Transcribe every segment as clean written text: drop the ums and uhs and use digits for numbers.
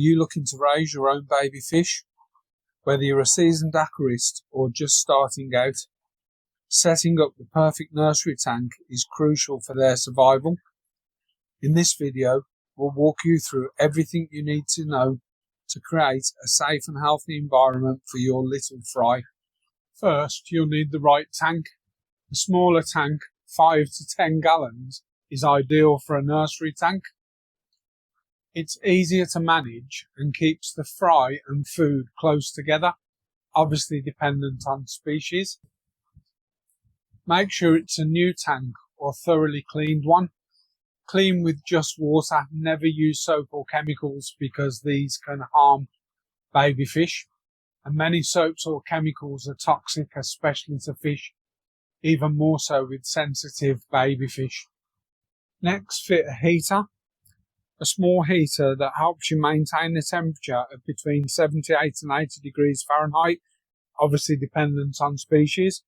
you looking to raise your own baby fish? Whether you're a seasoned aquarist or just starting out, setting up the perfect nursery tank is crucial for their survival. In this video, we'll walk you through everything you need to know to create a safe and healthy environment for your little fry. First, you'll need the right tank. A smaller tank, 5 to 10 gallons, is ideal for a nursery tank. It's easier to manage and keeps the fry and food close together, obviously dependent on species. Make sure it's a new tank or thoroughly cleaned one. Clean with just water, never use soap or chemicals because these can harm baby fish. And many soaps or chemicals are toxic, especially to fish, even more so with sensitive baby fish. Next, fit a heater. A small heater that helps you maintain the temperature of between 78 and 80 degrees Fahrenheit, obviously dependent on species.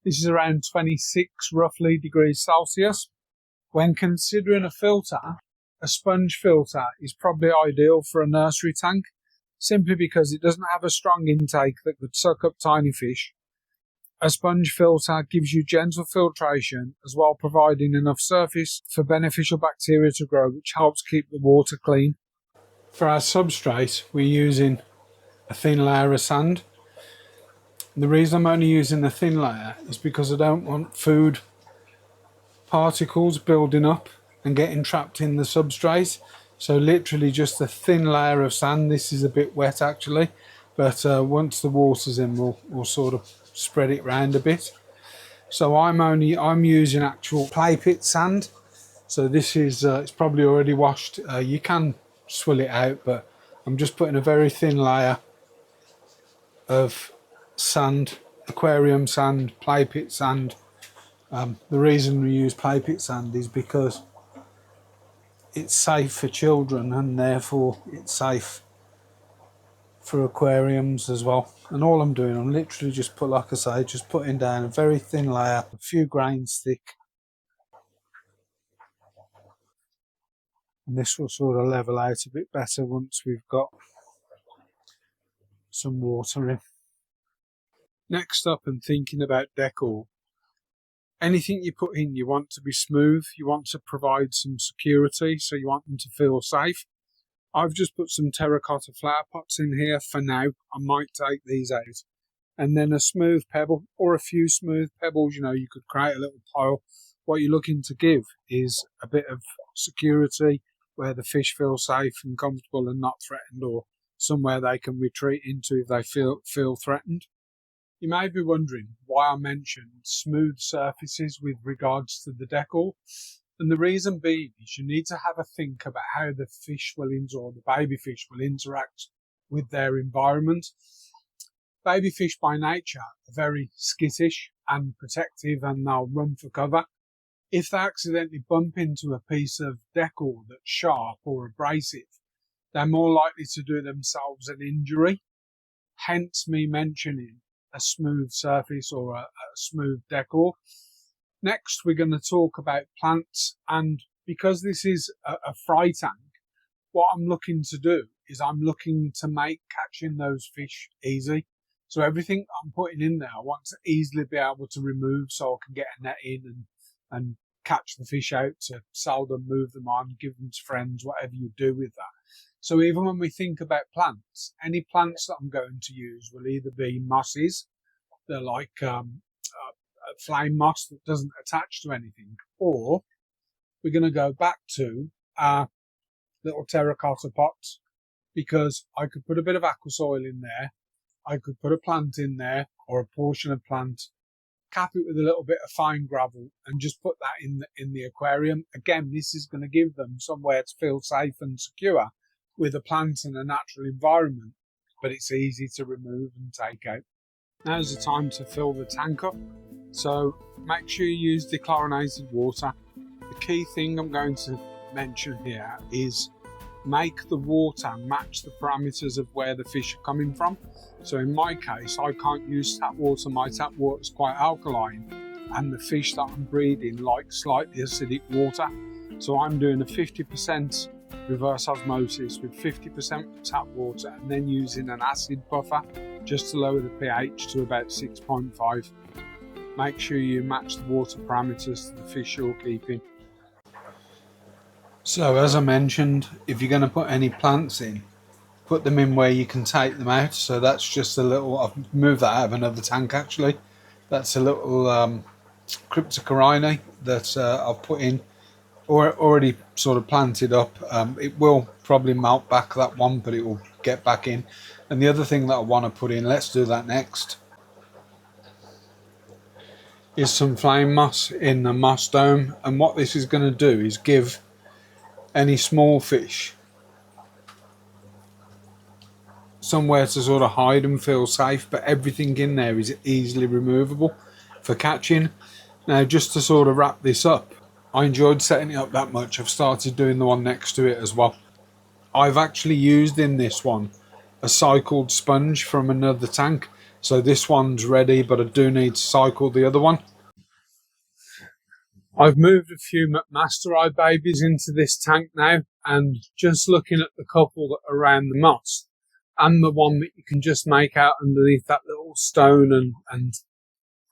This is around 26 roughly degrees Celsius. When considering a filter, a sponge filter is probably ideal for a nursery tank, simply because it doesn't have a strong intake that could suck up tiny fish. A sponge filter gives you gentle filtration as well, providing enough surface for beneficial bacteria to grow, which helps keep the water clean. For our substrate, we're using a thin layer of sand. And the reason I'm only using the thin layer is because I don't want food particles building up and getting trapped in the substrate. So literally just a thin layer of sand. This is a bit wet actually, but once the water's in, we'll sort of spread it round a bit. So I'm using actual clay pit sand. So this is it's probably already washed. You can swill it out, but I'm just putting a very thin layer of sand, aquarium sand, clay pit sand. The reason we use clay pit sand is because it's safe for children and therefore it's safe for aquariums as well. And all I'm doing, I'm literally just putting down a very thin layer, a few grains thick. And this will sort of level out a bit better once we've got some water in. Next up, and thinking about decor. Anything you put in, you want to be smooth, you want to provide some security, so you want them to feel safe. I've just put some terracotta flower pots in here for now. I might take these out. And then a smooth pebble or a few smooth pebbles, you could create a little pile. What you're looking to give is a bit of security where the fish feel safe and comfortable and not threatened, or somewhere they can retreat into if they feel threatened. You may be wondering why I mentioned smooth surfaces with regards to the decor. And the reason being is you need to have a think about how the fish or the baby fish will interact with their environment. Baby fish by nature are very skittish and protective, and they'll run for cover. If they accidentally bump into a piece of decor that's sharp or abrasive, they're more likely to do themselves an injury. Hence me mentioning a smooth surface or a smooth decor. Next, we're going to talk about plants, and because this is a fry tank, what I'm looking to do is I'm looking to make catching those fish easy. So everything I'm putting in there, I want to easily be able to remove, so I can get a net in and catch the fish out to sell them, move them on, give them to friends, whatever you do with that. So even when we think about plants, any plants that I'm going to use will either be mosses, they're like flame moss that doesn't attach to anything, or we're going to go back to our little terracotta pots, because I could put a bit of aqua soil in there, I could put a plant in there or a portion of plant, cap it with a little bit of fine gravel and just put that in the aquarium. Again, this is going to give them somewhere to feel safe and secure with a plant in a natural environment, but it's easy to remove and take out. Now's the time to fill the tank up. So make sure you use dechlorinated water. The key thing I'm going to mention here is make the water match the parameters of where the fish are coming from. So in my case, I can't use tap water. My tap water is quite alkaline, and the fish that I'm breeding like slightly acidic water. So I'm doing a 50% reverse osmosis with 50% tap water and then using an acid buffer just to lower the pH to about 6.5. Make sure you match the water parameters to the fish you're keeping. So as I mentioned, if you're going to put any plants in, put them in where you can take them out. So that's just a little, I've moved that out of another tank actually. That's a little cryptocorini that I've put in, or already sort of planted up. It will probably melt back, that one, but it will get back in. And the other thing that I want to put in, let's do that next, is some flame moss in the moss dome. And what this is going to do is give any small fish somewhere to sort of hide and feel safe, but everything in there is easily removable for catching. Now, just to sort of wrap this up, I enjoyed setting it up that much, I've started doing the one next to it as well. I've actually used in this one a cycled sponge from another tank, so this one's ready, but I do need to cycle the other one. I've moved a few McMaster babies into this tank now, and just looking at the couple that are around the moss and the one that you can just make out underneath that little stone and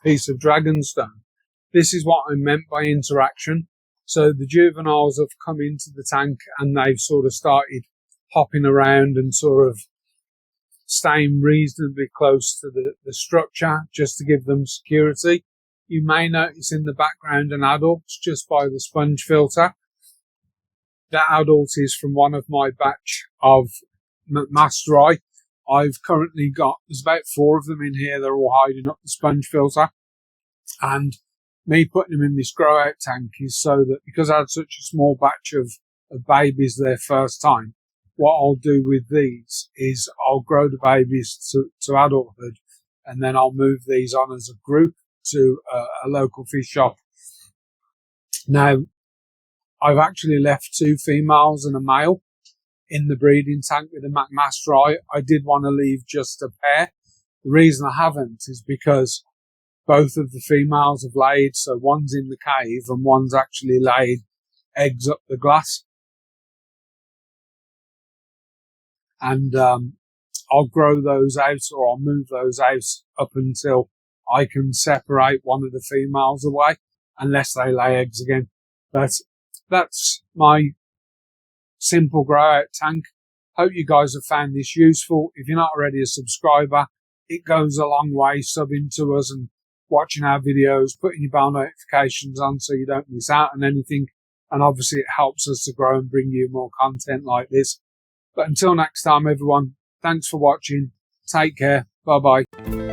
piece of dragonstone, this is what I meant by interaction. So the juveniles have come into the tank and they've sort of started hopping around and sort of staying reasonably close to the structure just to give them security. You may notice in the background an adult just by the sponge filter. That adult is from one of my batch of McMaster. I've currently got, there's about 4 of them in here. They're all hiding up the sponge filter. And me putting them in this grow out tank is so that, because I had such a small batch of babies their first time, what I'll do with these is I'll grow the babies to adulthood, and then I'll move these on as a group to a local fish shop. Now, I've actually left 2 females and a male in the breeding tank with the McMaster. I did want to leave just a pair. The reason I haven't is because both of the females have laid, so one's in the cave and one's actually laid eggs up the glass. And I'll grow those out, or I'll move those out up until I can separate one of the females away, unless they lay eggs again. But that's my simple grow out tank. Hope you guys have found this useful. If you're not already a subscriber, it goes a long way subbing to us and watching our videos, putting your bell notifications on so you don't miss out on anything. And obviously it helps us to grow and bring you more content like this. But until next time, everyone, thanks for watching. Take care. Bye bye.